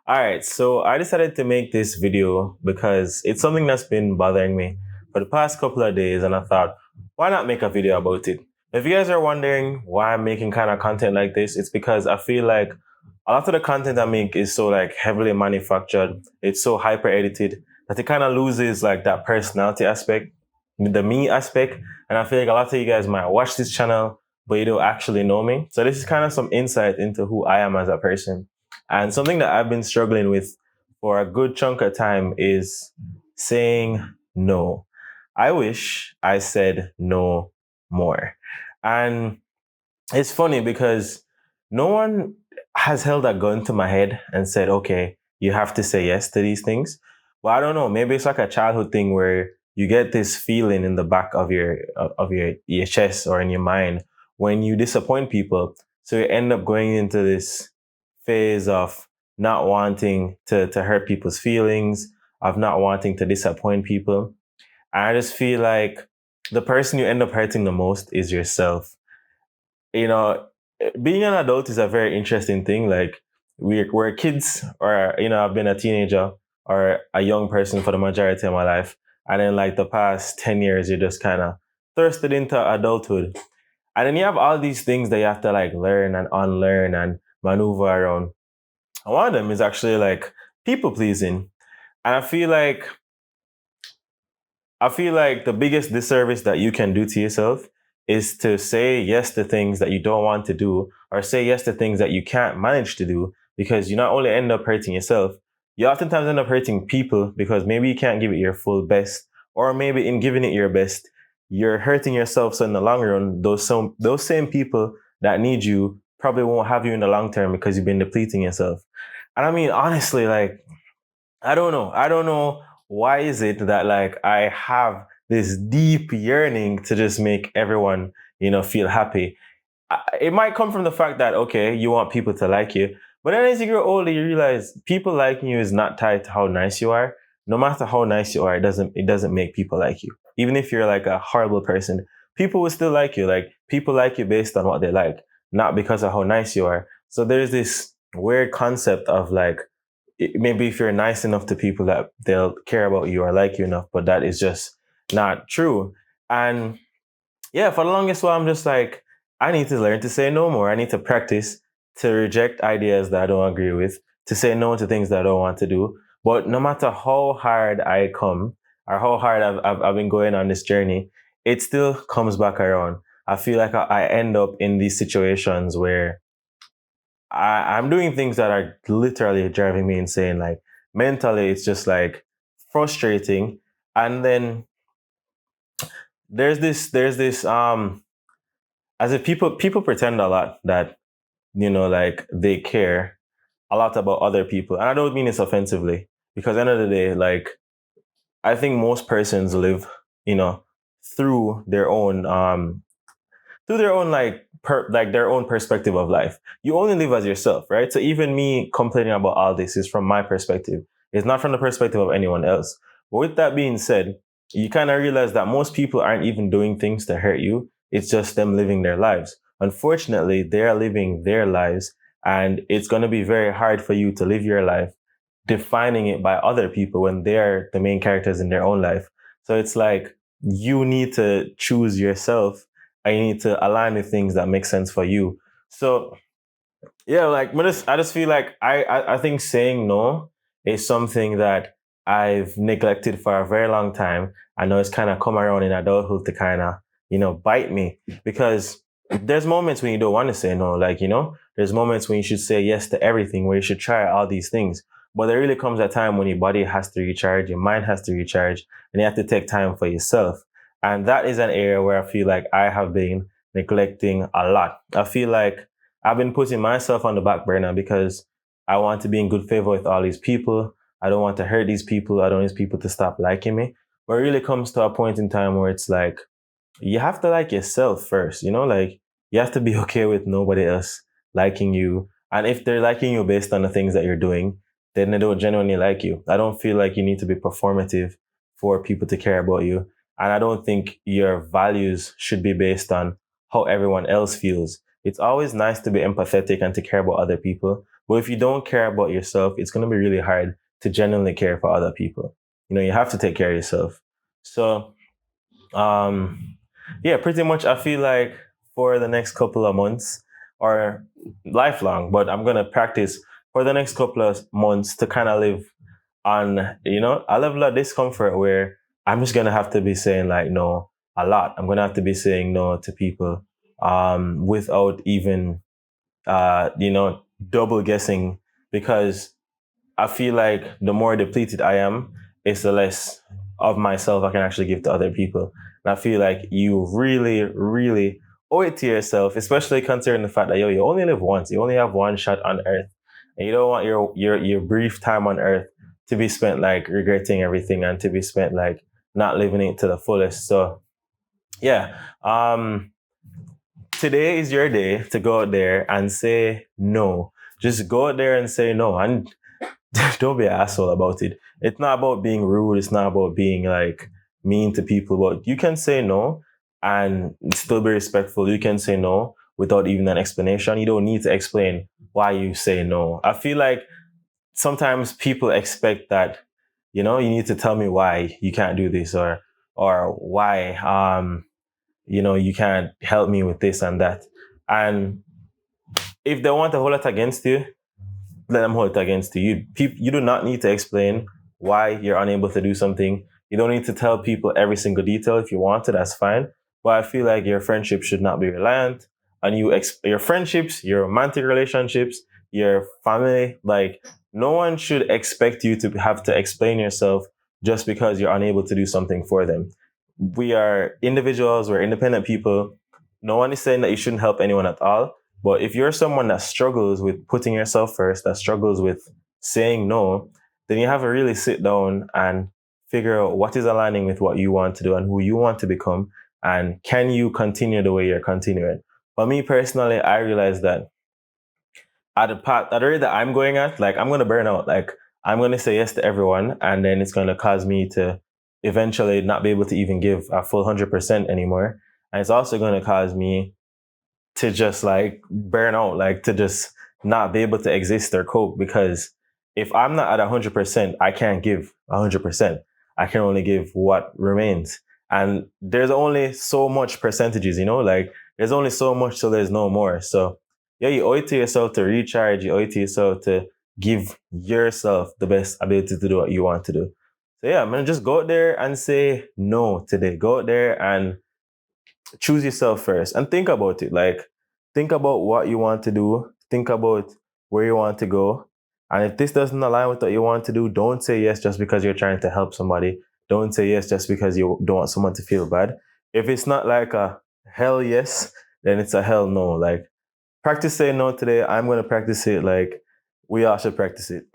All right, so I decided to make this video because it's something that's been bothering me for the past couple of days, and I thought, why not make a video about it? If you guys are wondering why I'm making kind of content like this, it's because I feel like a lot of the content I make is so like heavily manufactured, it's so hyper edited that it kind of loses like that personality aspect, the me aspect, and I feel like a lot of you guys might watch this channel, but you don't actually know me. So this is kind of some insight into who I am as a person. And something that I've been struggling with for a good chunk of time is saying no. I wish I said no more. And it's funny because no one has held a gun to my head and said, okay, you have to say yes to these things. Well, I don't know. Maybe it's like a childhood thing where you get this feeling in the back of your chest or in your mind when you disappoint people. So you end up going into this phase of not wanting to hurt people's feelings, of not wanting to disappoint people. And I just feel like the person you end up hurting the most is yourself. You know, being an adult is a very interesting thing. Like we're kids, or I've been a teenager or a young person for the majority of my life, and then like the past 10 years, you're just kind of thirsted into adulthood, and then you have all these things that you have to like learn and unlearn and maneuver around. And one of them is actually like people pleasing, and I feel like the biggest disservice that you can do to yourself is to say yes to things that you don't want to do, or say yes to things that you can't manage to do, because you not only end up hurting yourself, you oftentimes end up hurting people because maybe you can't give it your full best, or maybe in giving it your best, you're hurting yourself. So in the long run, those same people that need you probably won't have you in the long term because you've been depleting yourself. And I mean, honestly, like I don't know. I don't know why is it that like I have this deep yearning to just make everyone, feel happy. It might come from the fact that okay, you want people to like you, but then as you grow older, you realize people liking you is not tied to how nice you are. No matter how nice you are, it doesn't make people like you. Even if you're like a horrible person, people will still like you. Like people like you based on what they like, not because of how nice you are. So there's this weird concept of like maybe if you're nice enough to people that they'll care about you or like you enough, but that is just not true. And yeah, for the longest while, I'm just like, I need to learn to say no more. I need to practice to reject ideas that I don't agree with, to say no to things that I don't want to do. But no matter how hard I come or how hard I've been going on this journey, it still comes back around. I feel like I end up in these situations where I'm doing things that are literally driving me insane. Like mentally, it's just like frustrating. And then there's this as if people pretend a lot that like they care a lot about other people, and I don't mean this offensively, because at the end of the day, like I think most persons live, you know, through their own like their own perspective of life. You only live as yourself, right? So even me complaining about all this is from my perspective. It's not from the perspective of anyone else. But with that being said, you kind of realize that most people aren't even doing things to hurt you. It's just them living their lives. Unfortunately, they're living their lives, and it's going to be very hard for you to live your life defining it by other people when they're the main characters in their own life. So it's like you need to choose yourself. I need to align with things that make sense for you. So yeah, like I just feel like I think saying no is something that I've neglected for a very long time. I know it's kind of come around in adulthood to kind of bite me, because there's moments when you don't want to say no. Like there's moments when you should say yes to everything, where you should try all these things. But there really comes a time when your body has to recharge, your mind has to recharge, and you have to take time for yourself. And that is an area where I feel like I have been neglecting a lot. I feel like I've been putting myself on the back burner because I want to be in good favor with all these people. I don't want to hurt these people. I don't want these people to stop liking me. But it really comes to a point in time where it's like, you have to like yourself first, like you have to be okay with nobody else liking you. And if they're liking you based on the things that you're doing, then they don't genuinely like you. I don't feel like you need to be performative for people to care about you. And I don't think your values should be based on how everyone else feels. It's always nice to be empathetic and to care about other people, But if you don't care about yourself, it's going to be really hard to genuinely care for other people. You have to take care of yourself. So, yeah, pretty much I feel like for the next couple of months or lifelong, but I'm going to practice for the next couple of months to kind of live on, a level of discomfort where I'm just going to have to be saying like no a lot. I'm going to have to be saying no to people without even, double guessing, because I feel like the more depleted I am, it's the less of myself I can actually give to other people. And I feel like you really, really owe it to yourself, especially considering the fact that you only live once. You only have one shot on earth. And you don't want your brief time on earth to be spent like regretting everything and to be spent like not living it to the fullest. So yeah. Today is your day to go out there and say no. Just go out there and say no. And don't be an asshole about it. It's not about being rude. It's not about being like mean to people. But you can say no and still be respectful. You can say no without even an explanation. You don't need to explain why you say no. I feel like sometimes people expect that, you need to tell me why you can't do this, or why you can't help me with this and that. And if they want to hold it against you, let them hold it against you. You do not need to explain why you're unable to do something. You don't need to tell people every single detail. If you want to, that's fine. But I feel like your friendship should not be reliant on your friendships, your romantic relationships, your family. Like, no one should expect you to have to explain yourself just because you're unable to do something for them. We are individuals. We're independent people. No one is saying that you shouldn't help anyone at all. But if you're someone that struggles with putting yourself first, that struggles with saying no, then you have to really sit down and figure out what is aligning with what you want to do and who you want to become. And can you continue the way you're continuing? For me personally, I realized that at the rate that I'm going at, like, I'm going to burn out. Like, I'm going to say yes to everyone. And then it's going to cause me to eventually not be able to even give a full 100% anymore. And it's also going to cause me to just like burn out, like to just not be able to exist or cope. Because if I'm not at 100%, I can't give 100%. I can only give what remains. And there's only so much percentages, like there's only so much till there's no more. So yeah, you owe it to yourself to recharge. You owe it to yourself to give yourself the best ability to do what you want to do. So yeah, man, just go out there and say no today. Go out there and choose yourself first and think about it. Like, think about what you want to do. Think about where you want to go. And if this doesn't align with what you want to do, don't say yes just because you're trying to help somebody. Don't say yes just because you don't want someone to feel bad. If it's not like a hell yes, then it's a hell no. Like, practice saying no today. I'm going to practice it. Like, we all should practice it.